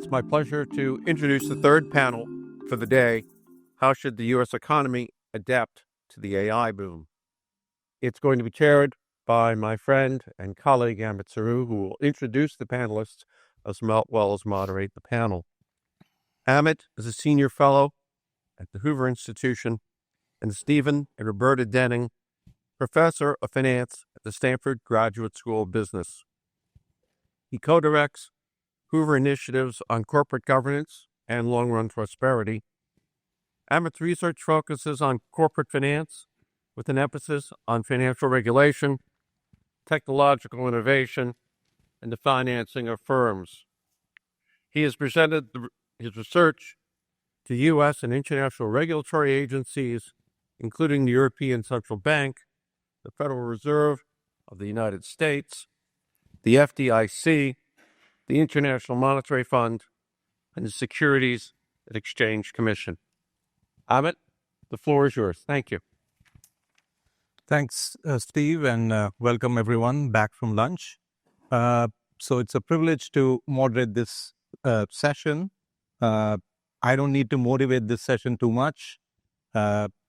It's my pleasure to introduce the third panel for the day. How should the U.S. economy adapt to the AI boom? It's going to be chaired by my friend and colleague Amit Saru, who will introduce the panelists as well as moderate the panel. Amit is a senior fellow at the Hoover Institution, and Stephen and Roberta Denning, professor of finance at the Stanford Graduate School of Business. He co-directs Hoover initiatives on corporate governance and long-run prosperity. Amit's research focuses on corporate finance with an emphasis on financial regulation, technological innovation, and the financing of firms. He has presented his research to U.S. and international regulatory agencies, including the European Central Bank, the Federal Reserve of the United States, the FDIC, the International Monetary Fund, and the Securities and Exchange Commission. Amit, the floor is yours. Thank you. Thanks, Steve, and welcome everyone back from lunch. So it's a privilege to moderate this session. I don't need to motivate this session too much.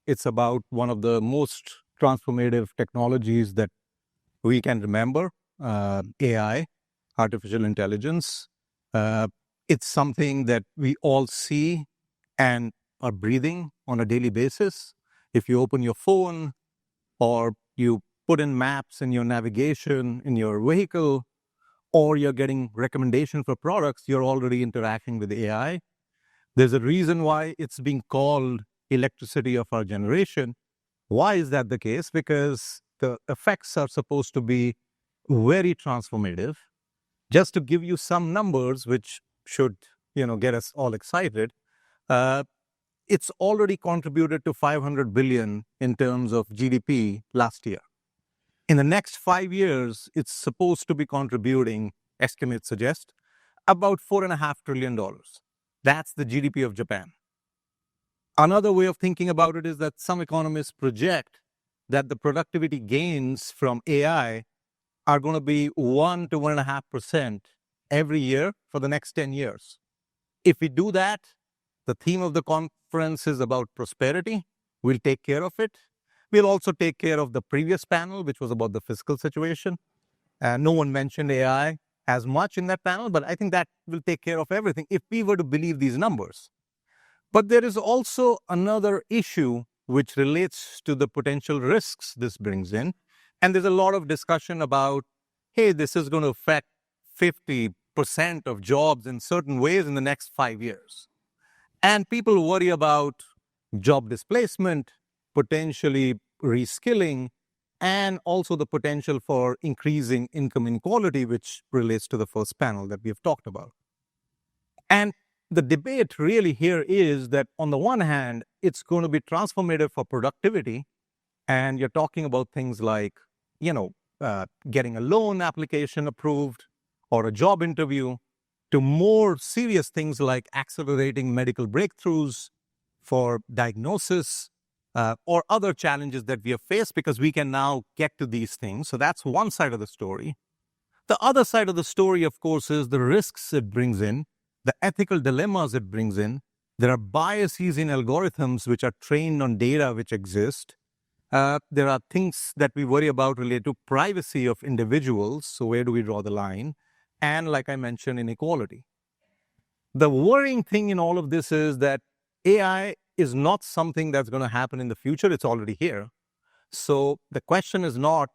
It's about one of the most transformative technologies that we can remember, AI, artificial intelligence. It's something that we all see and are breathing on a daily basis. If you open your phone or you put in maps in your navigation in your vehicle, or you're getting recommendations for products, you're already interacting with AI. There's a reason why it's being called electricity of our generation. Why is that the case? Because the effects are supposed to be very transformative. Just to give you some numbers, which should, get us all excited, it's already contributed to $500 billion in terms of GDP last year. In the next 5 years, it's supposed to be contributing, estimates suggest, about $4.5 trillion. That's the GDP of Japan. Another way of thinking about it is that some economists project that the productivity gains from AI are going to be 1 to 1.5% every year for the next 10 years. If we do that, the theme of the conference is about prosperity. We'll take care of it. We'll also take care of the previous panel, which was about the fiscal situation. No one mentioned AI as much in that panel, but I think that will take care of everything if we were to believe these numbers. But there is also another issue which relates to the potential risks this brings in. And there's a lot of discussion about, hey, this is going to affect 50% of jobs in certain ways in the next 5 years. And people worry about job displacement, potentially reskilling, and also the potential for increasing income inequality, which relates to the first panel that we have talked about. And the debate really here is that on the one hand, it's going to be transformative for productivity. And you're talking about things like, getting a loan application approved or a job interview, to more serious things like accelerating medical breakthroughs for diagnosis or other challenges that we have faced because we can now get to these things. So that's one side of the story. The other side of the story, of course, is the risks it brings in, the ethical dilemmas it brings in. There are biases in algorithms which are trained on data which exist. There are things that we worry about related to privacy of individuals. So where do we draw the line? And like I mentioned, inequality. The worrying thing in all of this is that AI is not something that's going to happen in the future. It's already here. So the question is not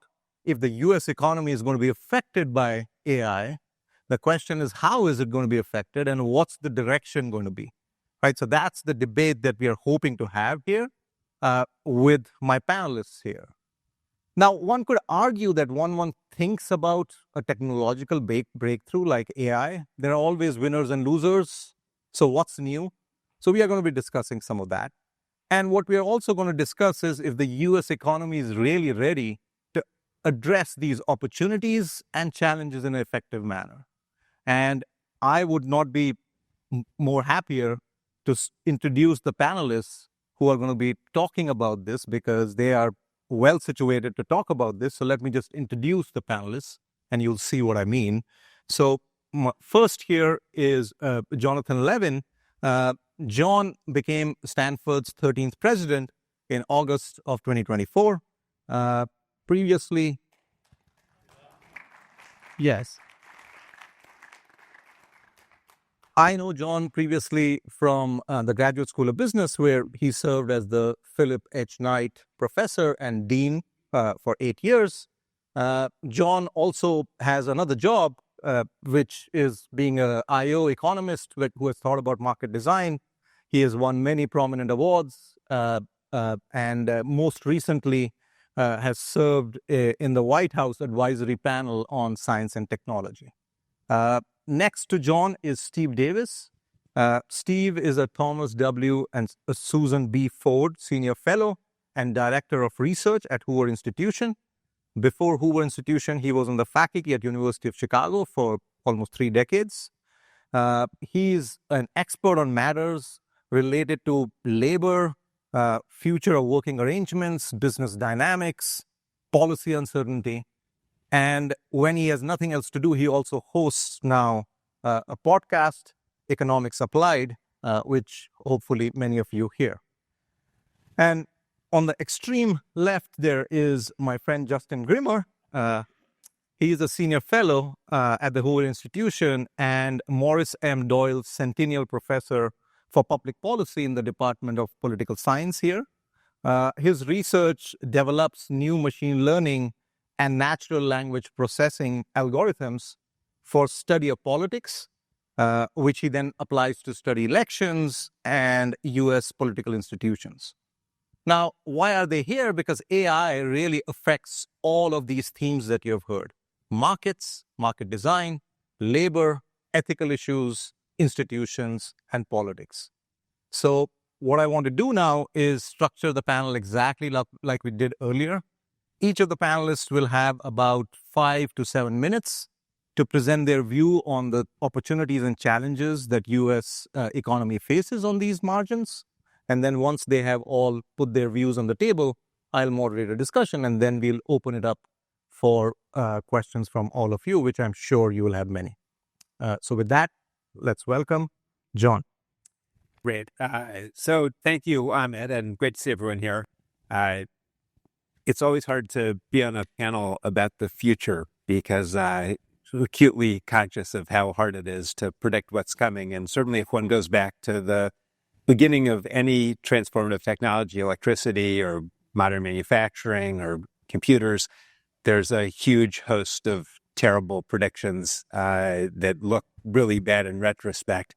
if the US economy is going to be affected by AI. The question is, how is it going to be affected and what's the direction going to be? Right? So that's the debate that we are hoping to have here with my panelists here. Now, one could argue that one thinks about a technological breakthrough like AI. There are always winners and losers. So what's new? So we are going to be discussing some of that. And what we are also going to discuss is if the US economy is really ready to address these opportunities and challenges in an effective manner. And I would not be more happier to introduce the panelists who are going to be talking about this because they are well situated to talk about this. So let me just introduce the panelists and you'll see what I mean. So first here is Jonathan Levin. John became Stanford's 13th president in August of 2024. Previously, yes, I know John previously from the Graduate School of Business, where he served as the Philip H. Knight Professor and Dean for 8 years. John also has another job, which is being an IO economist who has thought about market design. He has won many prominent awards and most recently has served in the White House advisory panel on science and technology. Next to John is Steve Davis. Steve is a Thomas W. and Susan B. Ford Senior Fellow and Director of Research at Hoover Institution. Before Hoover Institution, he was on the faculty at University of Chicago for almost 3 decades. He's an expert on matters related to labor, future of working arrangements, business dynamics, policy uncertainty. And when he has nothing else to do, he also hosts now a podcast, Economics Applied, which hopefully many of you hear. And on the extreme left, there is my friend Justin Grimmer. He is a senior fellow at the Hoover Institution and Morris M. Doyle Centennial Professor for Public Policy in the Department of Political Science here. His research develops new machine learning and natural language processing algorithms for study of politics, which he then applies to study elections and U.S. political institutions. Now, why are they here? Because AI really affects all of these themes that you have heard: markets, market design, labor, ethical issues, institutions, and politics. So what I want to do now is structure the panel exactly like we did earlier. Each of the panelists will have about 5 to 7 minutes to present their view on the opportunities and challenges that U.S. Economy faces on these margins. And then once they have all put their views on the table, I'll moderate a discussion, and then we'll open it up for questions from all of you, which I'm sure you will have many. So with that, let's welcome John. Great. So thank you, Ahmed, and great to see everyone here. It's always hard to be on a panel about the future because I'm acutely conscious of how hard it is to predict what's coming. And certainly if one goes back to the beginning of any transformative technology, electricity or modern manufacturing or computers, there's a huge host of terrible predictions that look really bad in retrospect.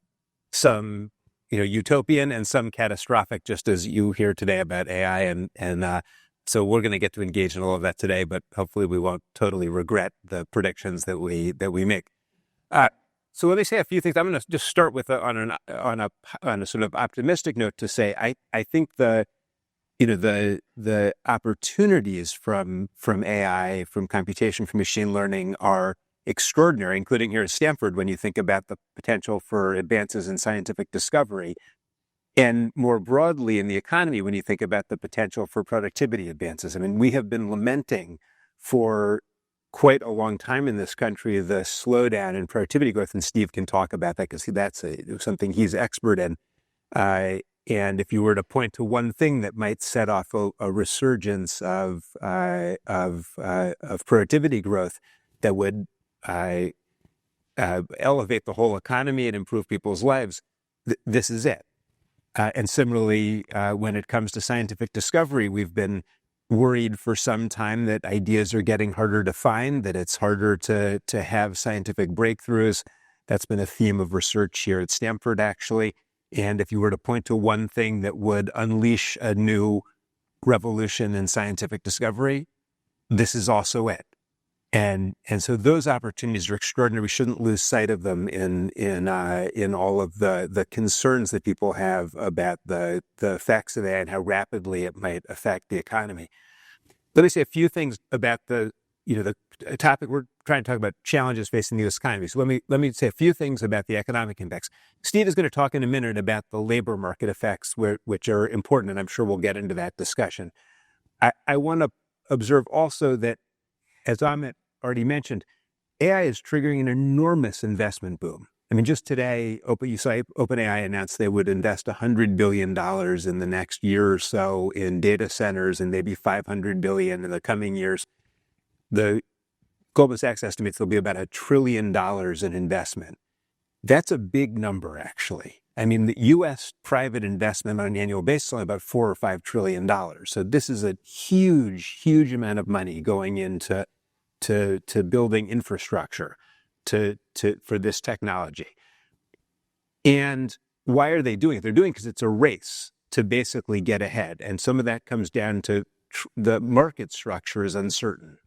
Some utopian and some catastrophic, just as you hear today about AI. And so we're going to get to engage in all of that today, but hopefully we won't totally regret the predictions that we make. So let me say a few things. I'm going to just start with on a sort of optimistic note to say I think the opportunities from AI, from computation, from machine learning are extraordinary, including here at Stanford when you think about the potential for advances in scientific discovery. And more broadly in the economy, when you think about the potential for productivity advances. I mean, we have been lamenting for quite a long time in this country the slowdown in productivity growth, and Steve can talk about that because that's something he's expert in. And if you were to point to one thing that might set off a resurgence of productivity growth that would elevate the whole economy and improve people's lives, this is it. And similarly, when it comes to scientific discovery, we've been worried for some time that ideas are getting harder to find, that it's harder to have scientific breakthroughs. That's been a theme of research here at Stanford, actually. And if you were to point to one thing that would unleash a new revolution in scientific discovery, this is also it. And so those opportunities are extraordinary. We shouldn't lose sight of them in all of the concerns that people have about the effects of that and how rapidly it might affect the economy. Let me say a few things about the topic. We're trying to talk about challenges facing the U.S. economy. So let me say a few things about the economic impacts. Steve is going to talk in a minute about the labor market effects, which are important, and I'm sure we'll get into that discussion. I want to observe also that, as Ahmed already mentioned, AI is triggering an enormous investment boom. I mean, just today, OpenAI announced they would invest $100 billion in the next year or so in data centers and maybe $500 billion in the coming years. The Goldman Sachs estimates there'll be about $1 trillion in investment. That's a big number, actually. I mean, the U.S. private investment on an annual basis is only about $4 or $5 trillion. So this is a huge, huge amount of money going into to building infrastructure for this technology. And why are they doing it? They're doing it because it's a race to basically get ahead. And some of that comes down to the market structure is uncertain.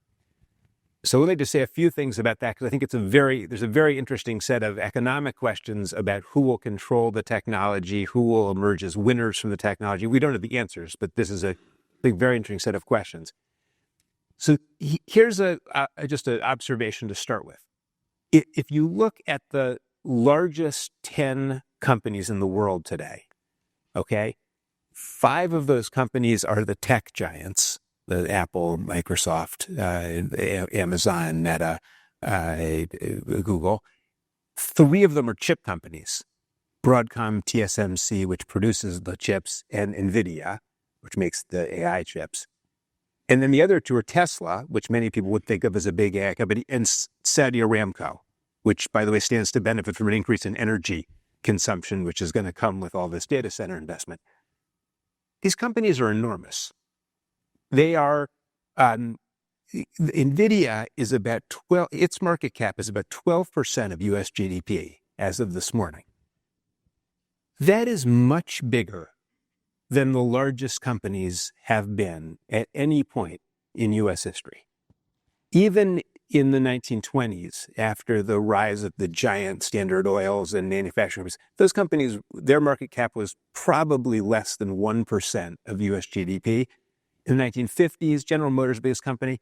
So let me just say a few things about that, because I think there's a very interesting set of economic questions about who will control the technology, who will emerge as winners from the technology. We don't have the answers, but this is a very interesting set of questions. So here's just an observation to start with. If you look at the largest 10 companies in the world today, okay, 5 of those companies are the tech giants, the Apple, Microsoft, Amazon, Meta, Google. 3 of them are chip companies, Broadcom, TSMC, which produces the chips, and NVIDIA, which makes the AI chips. And then the other 2 are Tesla, which many people would think of as a big AI company, and Saudi Aramco, which, by the way, stands to benefit from an increase in energy consumption, which is going to come with all this data center investment. These companies are enormous. They are, NVIDIA is about its market cap is about 12% of US GDP as of this morning. That is much bigger than the largest companies have been at any point in U.S. history. Even in the 1920s, after the rise of the giant Standard Oils and manufacturing companies, those companies, their market cap was probably less than 1% of U.S. GDP. In the 1950s, General Motors, biggest company,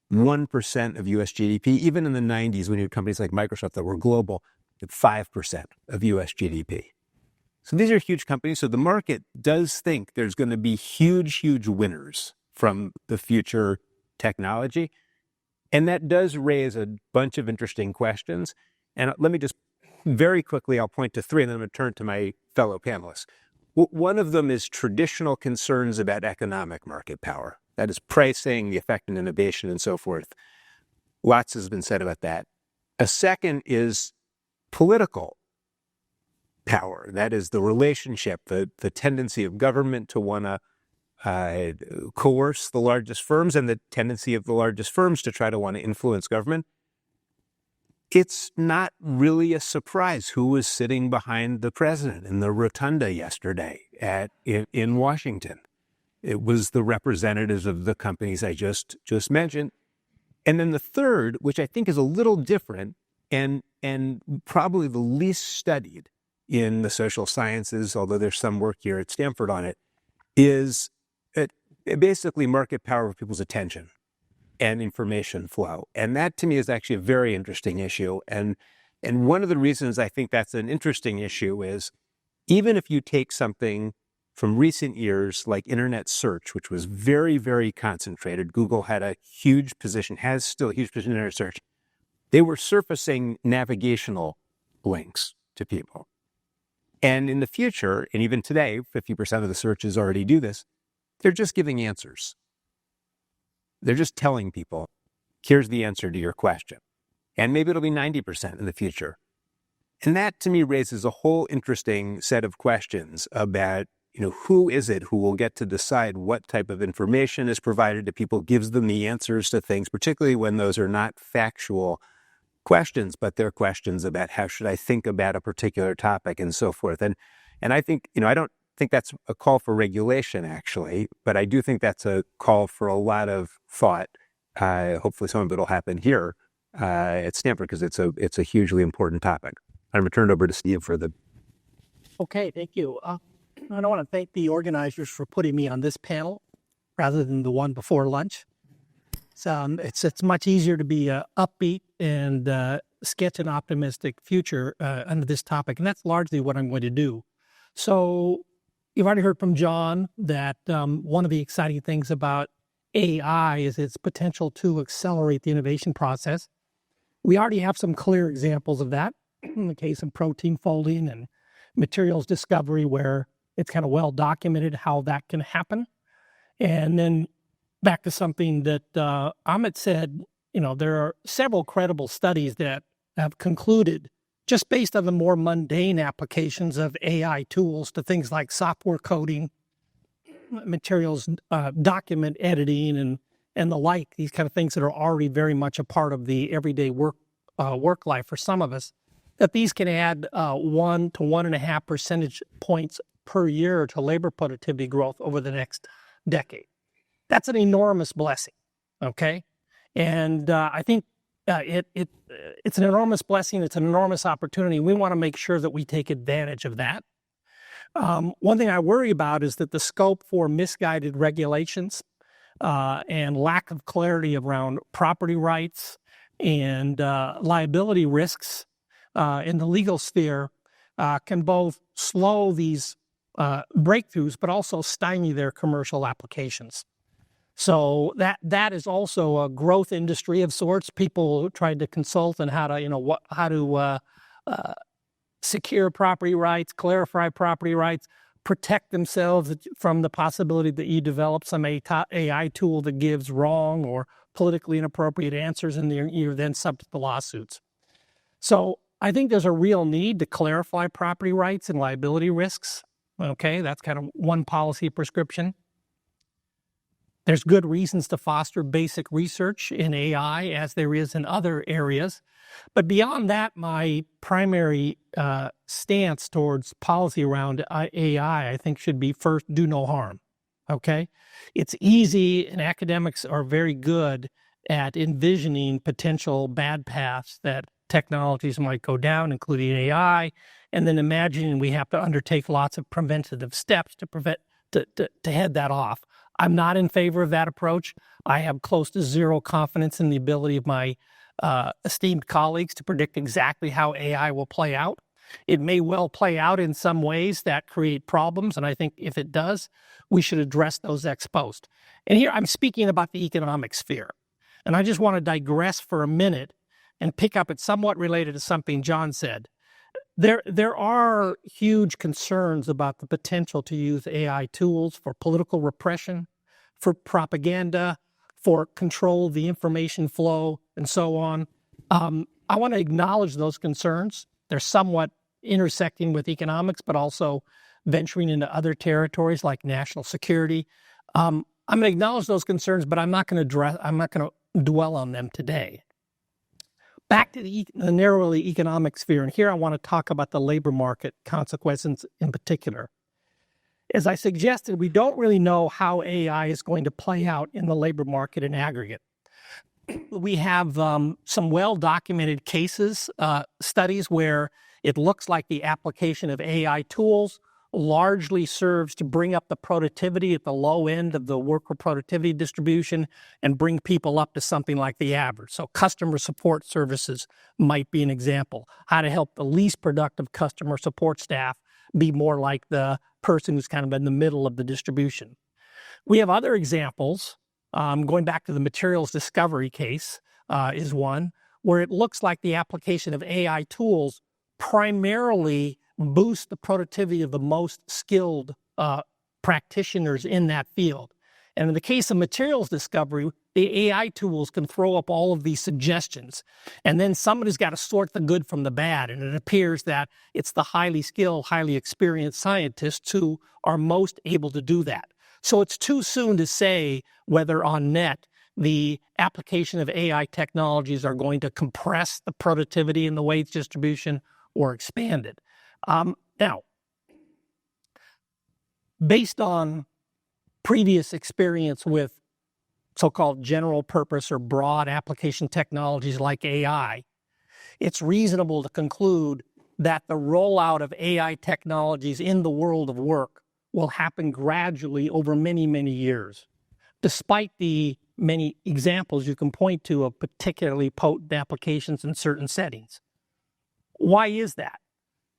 1% of U.S. GDP. Even in the 90s, when you had companies like Microsoft that were global, at 5% of U.S. GDP. So these are huge companies. So the market does think there's going to be huge, huge winners from the future technology. And that does raise a bunch of interesting questions. And let me just very quickly, I'll point to 3, and then I'm going to turn to my fellow panelists. One of them is traditional concerns about economic market power. That is pricing, the effect on innovation, and so forth. Lots has been said about that. A second is political power. That is the relationship, the tendency of government to want to coerce the largest firms, and the tendency of the largest firms to try to want to influence government. It's not really a surprise who was sitting behind the president in the rotunda yesterday in Washington. It was the representatives of the companies I just mentioned. And then the third, which I think is a little different and probably the least studied in the social sciences, although there's some work here at Stanford on it, is basically market power of people's attention and information flow. And that, to me, is actually a very interesting issue. And one of the reasons I think that's an interesting issue is, even if you take something from recent years like internet search, which was very, very concentrated, Google had a huge position, has still a huge position in internet search. They were surfacing navigational links to people. And in the future, and even today, 50% of the searches already do this, they're just giving answers. They're just telling people, here's the answer to your question. And maybe it'll be 90% in the future. And that, to me, raises a whole interesting set of questions about, who is it who will get to decide what type of information is provided to people, gives them the answers to things, particularly when those are not factual questions, but they're questions about how should I think about a particular topic and so forth. And I think, I don't think that's a call for regulation, actually, but I do think that's a call for a lot of thought. Hopefully some of it will happen here at Stanford, because it's a hugely important topic. I'm going to turn it over to Steve for the... Okay, thank you. I want to thank the organizers for putting me on this panel rather than the one before lunch. It's much easier to be upbeat and sketch an optimistic future under this topic, and that's largely what I'm going to do. So you've already heard from John that one of the exciting things about AI is its potential to accelerate the innovation process. We already have some clear examples of that in the case of protein folding and materials discovery, where it's kind of well documented how that can happen. And then back to something that Amit said, there are several credible studies that have concluded, just based on the more mundane applications of AI tools to things like software coding, materials document editing, and the like, these kind of things that are already very much a part of the everyday work life for some of us, that these can add 1 to 1.5 percentage points per year to labor productivity growth over the next decade. That's an enormous blessing, okay? And I think it's an enormous blessing. It's an enormous opportunity. We want to make sure that we take advantage of that. One thing I worry about is that the scope for misguided regulations and lack of clarity around property rights and liability risks in the legal sphere can both slow these breakthroughs, but also stymie their commercial applications. So that is also a growth industry of sorts. People trying to consult on how to secure property rights, clarify property rights, protect themselves from the possibility that you develop some AI tool that gives wrong or politically inappropriate answers, and you're then subject to lawsuits. So I think there's a real need to clarify property rights and liability risks. Okay, that's kind of one policy prescription. There's good reasons to foster basic research in AI, as there is in other areas. But beyond that, my primary stance towards policy around AI, I think, should be first, do no harm. Okay? It's easy, and academics are very good at envisioning potential bad paths that technologies might go down, including AI, and then imagining we have to undertake lots of preventative steps to head that off. I'm not in favor of that approach. I have close to zero confidence in the ability of my esteemed colleagues to predict exactly how AI will play out. It may well play out in some ways that create problems, and I think if it does, we should address those ex post. And here I'm speaking about the economic sphere. And I just want to digress for a minute and pick up, it's somewhat related to something John said. There are huge concerns about the potential to use AI tools for political repression, for propaganda, for control of the information flow, and so on. I want to acknowledge those concerns. They're somewhat intersecting with economics, but also venturing into other territories like national security. I'm going to acknowledge those concerns, but I'm not going to dwell on them today. Back to the narrowly economic sphere, and here I want to talk about the labor market consequences in particular. As I suggested, we don't really know how AI is going to play out in the labor market in aggregate. We have some well-documented cases, studies where it looks like the application of AI tools largely serves to bring up the productivity at the low end of the worker productivity distribution and bring people up to something like the average. So customer support services might be an example. How to help the least productive customer support staff be more like the person who's kind of in the middle of the distribution. We have other examples. Going back to the materials discovery case is one where it looks like the application of AI tools primarily boost the productivity of the most skilled practitioners in that field. And in the case of materials discovery, the AI tools can throw up all of these suggestions, and then somebody's got to sort the good from the bad, and it appears that it's the highly skilled, highly experienced scientists who are most able to do that. So it's too soon to say whether on net the application of AI technologies are going to compress the productivity in the wage distribution or expand it. Now, based on previous experience with so-called general purpose or broad application technologies like AI, it's reasonable to conclude that the rollout of AI technologies in the world of work will happen gradually over many, many years, despite the many examples you can point to of particularly potent applications in certain settings. Why is that?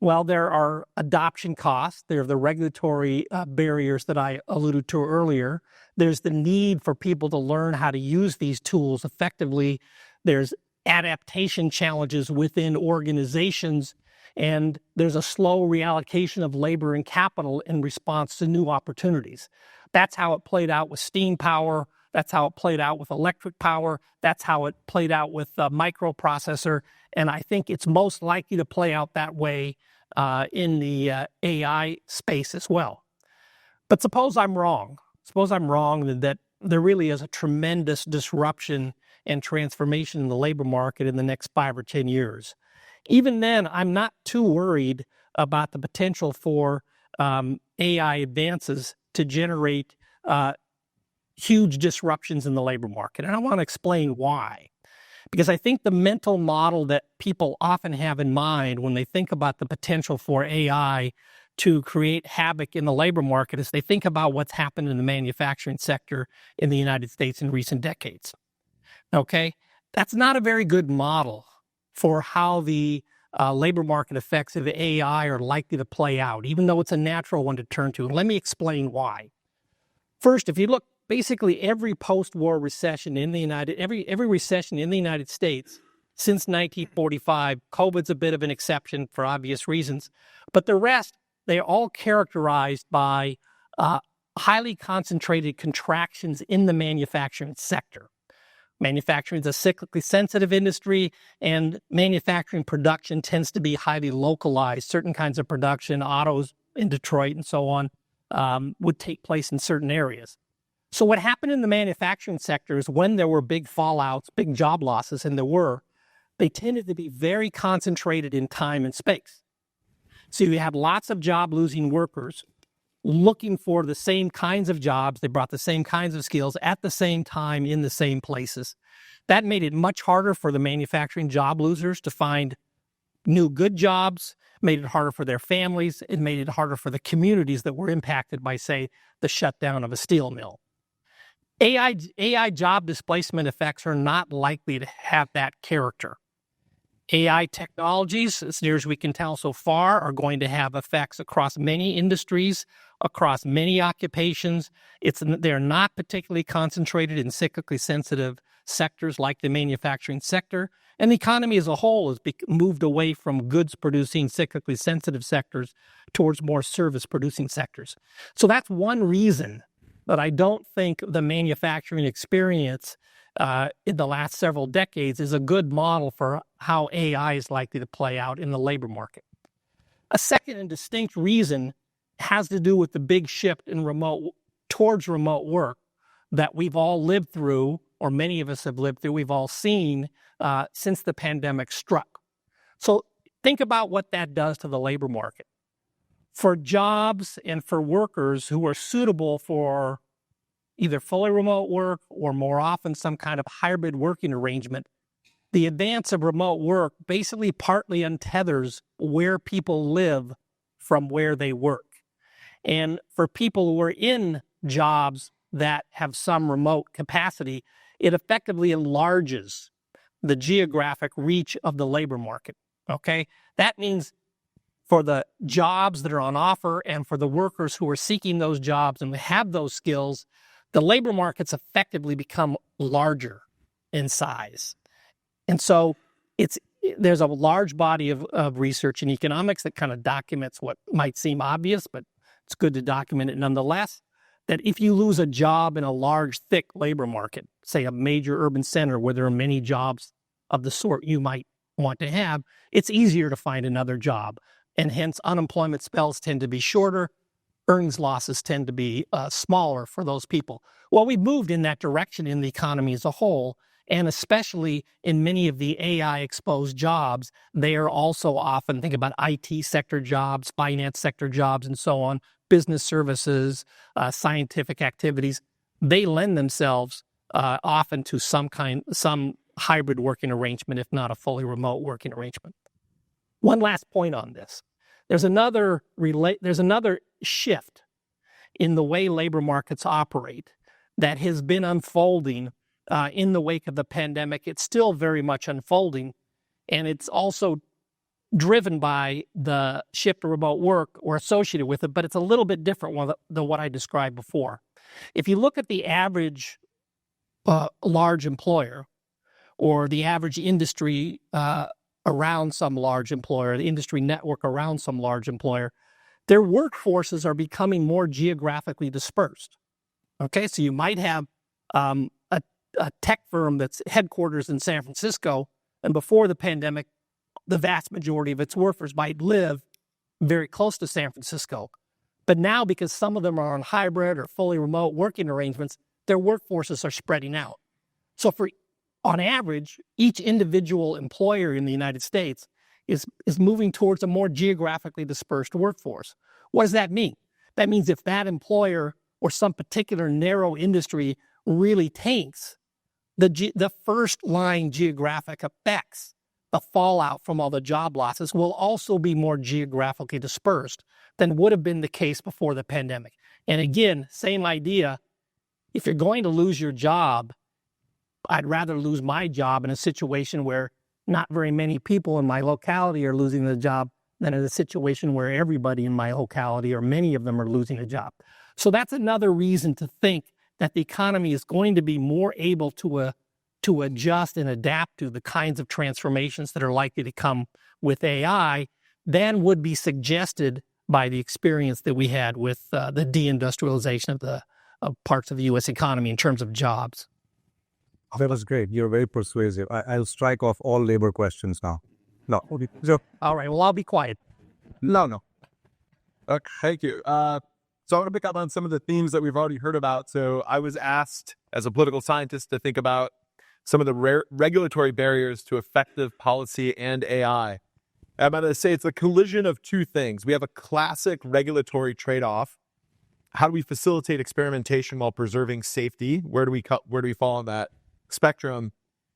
Well, there are adoption costs. There are the regulatory barriers that I alluded to earlier. There's the need for people to learn how to use these tools effectively. There's adaptation challenges within organizations, and there's a slow reallocation of labor and capital in response to new opportunities. That's how it played out with steam power. That's how it played out with electric power. That's how it played out with the microprocessor. And I think it's most likely to play out that way in the AI space as well. But suppose I'm wrong. Suppose I'm wrong that there really is a tremendous disruption and transformation in the labor market in the next 5 or 10 years. Even then, I'm not too worried about the potential for AI advances to generate huge disruptions in the labor market. And I want to explain why. Because I think the mental model that people often have in mind when they think about the potential for AI to create havoc in the labor market is they think about what's happened in the manufacturing sector in the United States in recent decades. Okay? That's not a very good model for how the labor market effects of AI are likely to play out, even though it's a natural one to turn to. Let me explain why. First, if you look, basically every post-war recession in the every recession in the United States since 1945, COVID's a bit of an exception for obvious reasons, but the rest, they're all characterized by highly concentrated contractions in the manufacturing sector. Manufacturing is a cyclically sensitive industry, and manufacturing production tends to be highly localized. Certain kinds of production, autos in Detroit and so on, would take place in certain areas. So what happened in the manufacturing sector is when there were big fallouts, big job losses, and there were, they tended to be very concentrated in time and space. So you have lots of job-losing workers looking for the same kinds of jobs. They brought the same kinds of skills at the same time in the same places. That made it much harder for the manufacturing job losers to find new good jobs, made it harder for their families. It made it harder for the communities that were impacted by, say, the shutdown of a steel mill. AI job displacement effects are not likely to have that character. AI technologies, as near as we can tell so far, are going to have effects across many industries, across many occupations. They're not particularly concentrated in cyclically sensitive sectors like the manufacturing sector. And the economy as a whole has moved away from goods-producing, cyclically sensitive sectors towards more service-producing sectors. So that's one reason that I don't think the manufacturing experience in the last several decades is a good model for how AI is likely to play out in the labor market. A second and distinct reason has to do with the big shift in towards remote work that we've all lived through, or many of us have lived through, we've all seen since the pandemic struck. So think about what that does to the labor market. For jobs and for workers who are suitable for either fully remote work or more often some kind of hybrid working arrangement, the advance of remote work basically partly untethers where people live from where they work. And for people who are in jobs that have some remote capacity, it effectively enlarges the geographic reach of the labor market. Okay? That means for the jobs that are on offer and for the workers who are seeking those jobs and have those skills, the labor markets effectively become larger in size. And so there's a large body of research in economics that kind of documents what might seem obvious, but it's good to document it nonetheless, that if you lose a job in a large, thick labor market, say a major urban center where there are many jobs of the sort you might want to have, it's easier to find another job. And hence, unemployment spells tend to be shorter. Earnings losses tend to be smaller for those people. Well, we've moved in that direction in the economy as a whole, and especially in many of the AI-exposed jobs, they are also often, think about IT sector jobs, finance sector jobs, and so on, business services, scientific activities. They lend themselves often to some hybrid working arrangement, if not a fully remote working arrangement. One last point on this. There's another shift in the way labor markets operate that has been unfolding in the wake of the pandemic. It's still very much unfolding, and it's also driven by the shift to remote work or associated with it, but it's a little bit different than what I described before. If you look at the average large employer, or the average industry around some large employer, the industry network around some large employer, their workforces are becoming more geographically dispersed. Okay, so you might have a tech firm that's headquarters in San Francisco, and before the pandemic, the vast majority of its workers might live very close to San Francisco. But now, because some of them are on hybrid or fully remote working arrangements, their workforces are spreading out. So on average, each individual employer in the United States is moving towards a more geographically dispersed workforce. What does that mean? That means if that employer or some particular narrow industry really tanks, the first line geographic effects, the fallout from all the job losses, will also be more geographically dispersed than would have been the case before the pandemic. And again, same idea. If you're going to lose your job, I'd rather lose my job in a situation where not very many people in my locality are losing the job than in a situation where everybody in my locality or many of them are losing a job. So that's another reason to think that the economy is going to be more able to adjust and adapt to the kinds of transformations that are likely to come with AI than would be suggested by the experience that we had with the deindustrialization of parts of the U.S. economy in terms of jobs. That was great. You're very persuasive. I'll strike off all labor questions now. No. So, all right. Well, I'll be quiet. No. Okay, thank you. So I want to pick up on some of the themes that we've already heard about. So I was asked as a political scientist to think about some of the regulatory barriers to effective policy and AI. I'm going to say it's a collision of two things. We have a classic regulatory trade-off. How do we facilitate experimentation while preserving safety? Where do we fall on that spectrum?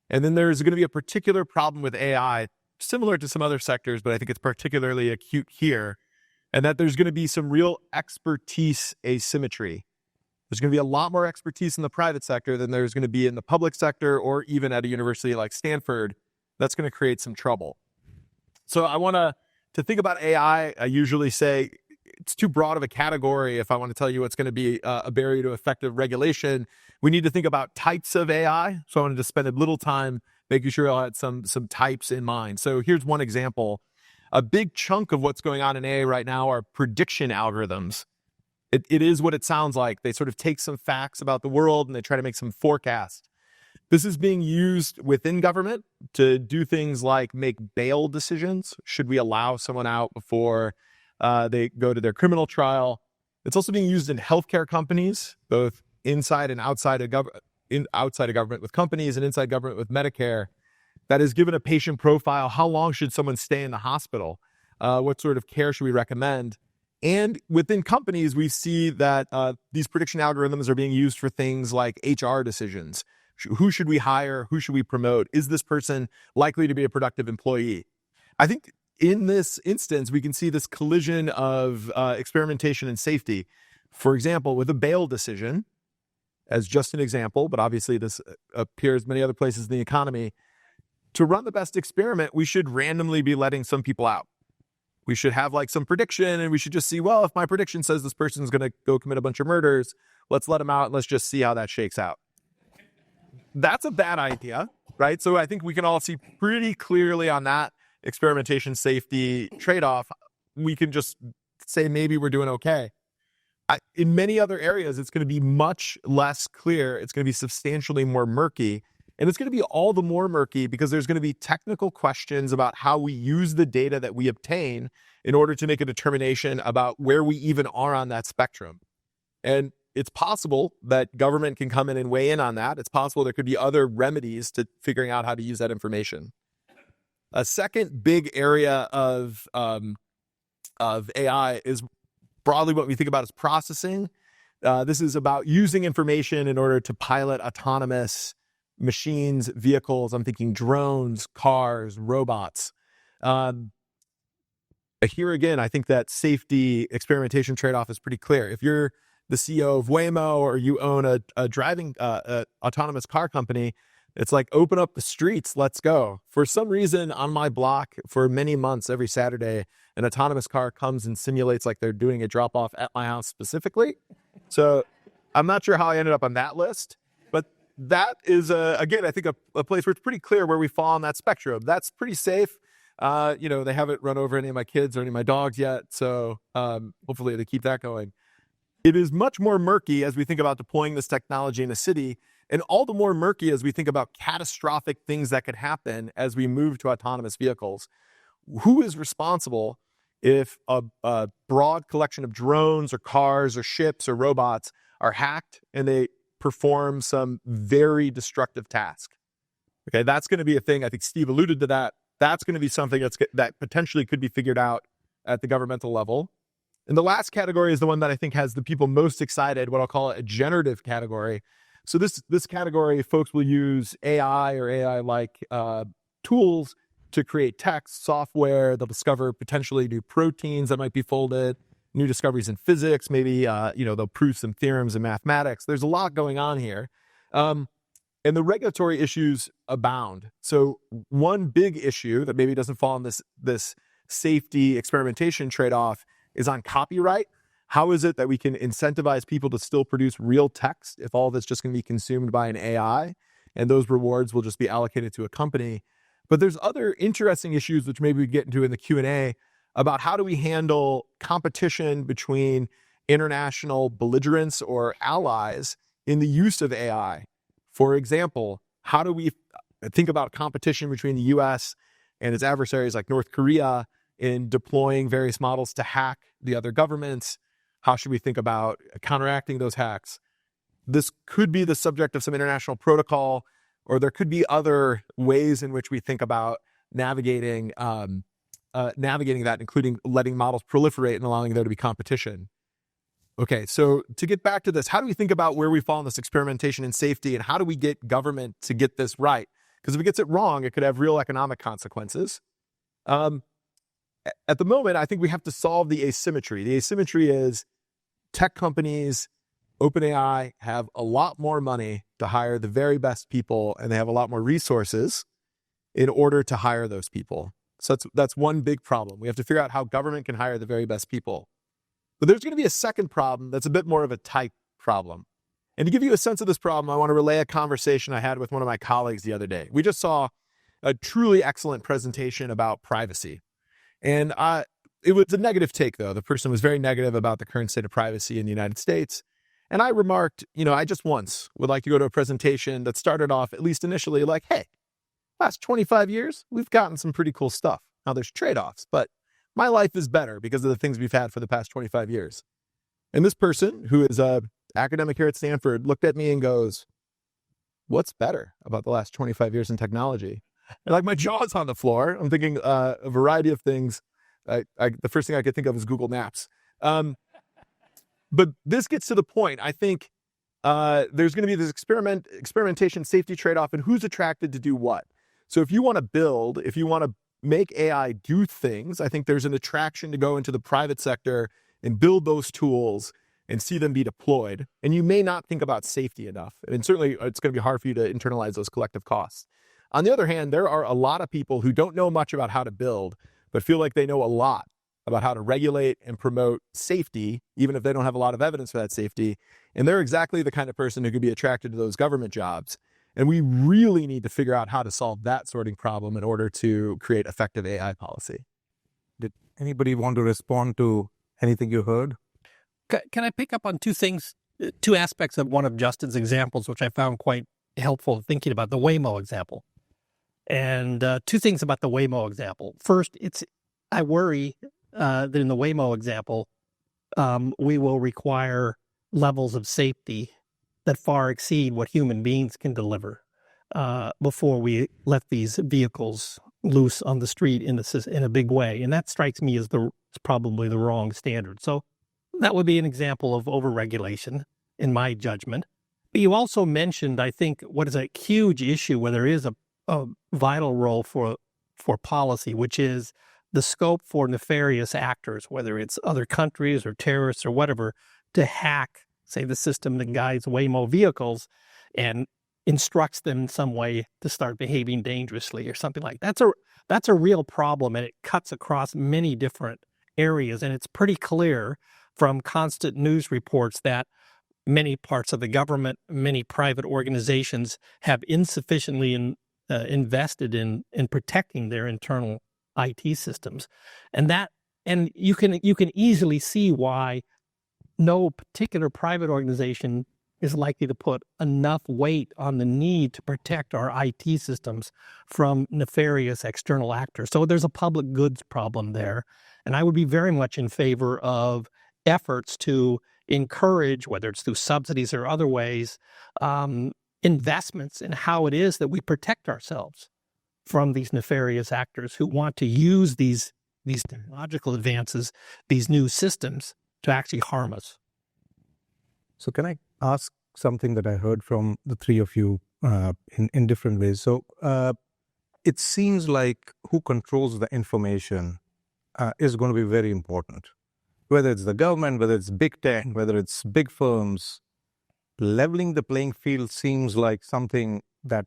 And then there's going to be a particular problem with AI, similar to some other sectors, but I think it's particularly acute here, and that there's going to be some real expertise asymmetry. There's going to be a lot more expertise in the private sector than there's going to be in the public sector or even at a university like Stanford. That's going to create some trouble. So I want to think about AI. I usually say it's too broad of a category if I want to tell you what's going to be a barrier to effective regulation. We need to think about types of AI. So I wanted to spend a little time making sure I had some types in mind. So here's one example. A big chunk of what's going on in AI right now are prediction algorithms. It is what it sounds like. They sort of take some facts about the world and they try to make some forecast. This is being used within government to do things like make bail decisions. Should we allow someone out before they go to their criminal trial? It's also being used in healthcare companies, both inside and outside of government with companies and inside government with Medicare. That is, given a patient profile, how long should someone stay in the hospital? What sort of care should we recommend? And within companies, we see that these prediction algorithms are being used for things like HR decisions. Who should we hire? Who should we promote? Is this person likely to be a productive employee? I think in this instance, we can see this collision of experimentation and safety. For example, with a bail decision, as just an example, but obviously this appears many other places in the economy, to run the best experiment, we should randomly be letting some people out. We should have like some prediction and we should just see, well, if my prediction says this person's going to go commit a bunch of murders, let's let them out and let's just see how that shakes out. That's a bad idea, right? So I think we can all see pretty clearly on that experimentation safety trade-off, we can just say maybe we're doing okay. In many other areas, it's going to be much less clear. It's going to be substantially more murky. And it's going to be all the more murky because there's going to be technical questions about how we use the data that we obtain in order to make a determination about where we even are on that spectrum. And it's possible that government can come in and weigh in on that. It's possible there could be other remedies to figuring out how to use that information. A second big area of AI is broadly what we think about as processing. This is about using information in order to pilot autonomous machines, vehicles. I'm thinking drones, cars, robots. Here again, I think that safety experimentation trade-off is pretty clear. If you're the CEO of Waymo or you own a driving autonomous car company, it's like, open up the streets, let's go. For some reason on my block for many months, every Saturday, an autonomous car comes and simulates like they're doing a drop-off at my house specifically. So I'm not sure how I ended up on that list, but that is, again, I think a place where it's pretty clear where we fall on that spectrum. That's pretty safe. They haven't run over any of my kids or any of my dogs yet. So hopefully they keep that going. It is much more murky as we think about deploying this technology in a city, and all the more murky as we think about catastrophic things that could happen as we move to autonomous vehicles. Who is responsible if a broad collection of drones or cars or ships or robots are hacked and they perform some very destructive task? Okay, that's going to be a thing. I think Steve alluded to that. That's going to be something that potentially could be figured out at the governmental level. And the last category is the one that I think has the people most excited, what I'll call a generative category. So this category, folks will use AI or AI-like tools to create text, software. They'll discover potentially new proteins that might be folded, new discoveries in physics. Maybe they'll prove some theorems in mathematics. There's a lot going on here. And the regulatory issues abound. So one big issue that maybe doesn't fall on this safety experimentation trade-off is on copyright. How is it that we can incentivize people to still produce real text if all of it's just going to be consumed by an AI and those rewards will just be allocated to a company? But there's other interesting issues which maybe we get into in the Q&A about how do we handle competition between international belligerents or allies in the use of AI. For example, how do we think about competition between the US and its adversaries like North Korea in deploying various models to hack the other governments? How should we think about counteracting those hacks? This could be the subject of some international protocol, or there could be other ways in which we think about navigating that, including letting models proliferate and allowing there to be competition. Okay, so to get back to this, how do we think about where we fall in this experimentation and safety, and how do we get government to get this right? Because if it gets it wrong, it could have real economic consequences. At the moment, I think we have to solve the asymmetry. The asymmetry is tech companies, OpenAI, have a lot more money to hire the very best people, and they have a lot more resources in order to hire those people. So that's one big problem. We have to figure out how government can hire the very best people. But there's going to be a second problem that's a bit more of a type problem. And to give you a sense of this problem, I want to relay a conversation I had with one of my colleagues the other day. We just saw a truly excellent presentation about privacy. And it was a negative take, though. The person was very negative about the current state of privacy in the United States. And I remarked, I just once would like to go to a presentation that started off, at least initially, like, hey, last 25 years, we've gotten some pretty cool stuff. Now, there's trade-offs, but my life is better because of the things we've had for the past 25 years. And this person, who is an academic here at Stanford, looked at me and goes, what's better about the last 25 years in technology? And like my jaw's on the floor. I'm thinking a variety of things. The first thing I could think of is Google Maps. But this gets to the point. I think there's going to be this experimentation safety trade-off, and who's attracted to do what. So if you want to make AI do things, I think there's an attraction to go into the private sector and build those tools and see them be deployed. And you may not think about safety enough. And certainly it's going to be hard for you to internalize those collective costs. On the other hand, there are a lot of people who don't know much about how to build, but feel like they know a lot about how to regulate and promote safety, even if they don't have a lot of evidence for that safety. And they're exactly the kind of person who could be attracted to those government jobs. And we really need to figure out how to solve that sorting problem in order to create effective AI policy. Did anybody want to respond to anything you heard? Can I pick up on two aspects of one of Justin's examples, which I found quite helpful thinking about the Waymo example? And two things about the Waymo example. First, I worry that in the Waymo example, we will require levels of safety that far exceed what human beings can deliver before we let these vehicles loose on the street in a big way. And that strikes me as probably the wrong standard. So that would be an example of overregulation, in my judgment. But you also mentioned, I think, what is a huge issue where there is a vital role for policy, which is the scope for nefarious actors, whether it's other countries or terrorists or whatever, to hack, say, the system that guides Waymo vehicles and instructs them in some way to start behaving dangerously or something like that. That's a real problem, and it cuts across many different areas. And it's pretty clear from constant news reports that many parts of the government, many private organizations have insufficiently invested in protecting their internal IT systems, and you can easily see why no particular private organization is likely to put enough weight on the need to protect our IT systems from nefarious external actors. So there's a public goods problem there. And I would be very much in favor of efforts to encourage, whether it's through subsidies or other ways, investments in how it is that we protect ourselves from these nefarious actors who want to use these technological advances, these new systems, to actually harm us. So can I ask something that I heard from the three of you in different ways? So it seems like who controls the information is going to be very important. Whether it's the government, whether it's big tech, whether it's big firms, leveling the playing field seems like something that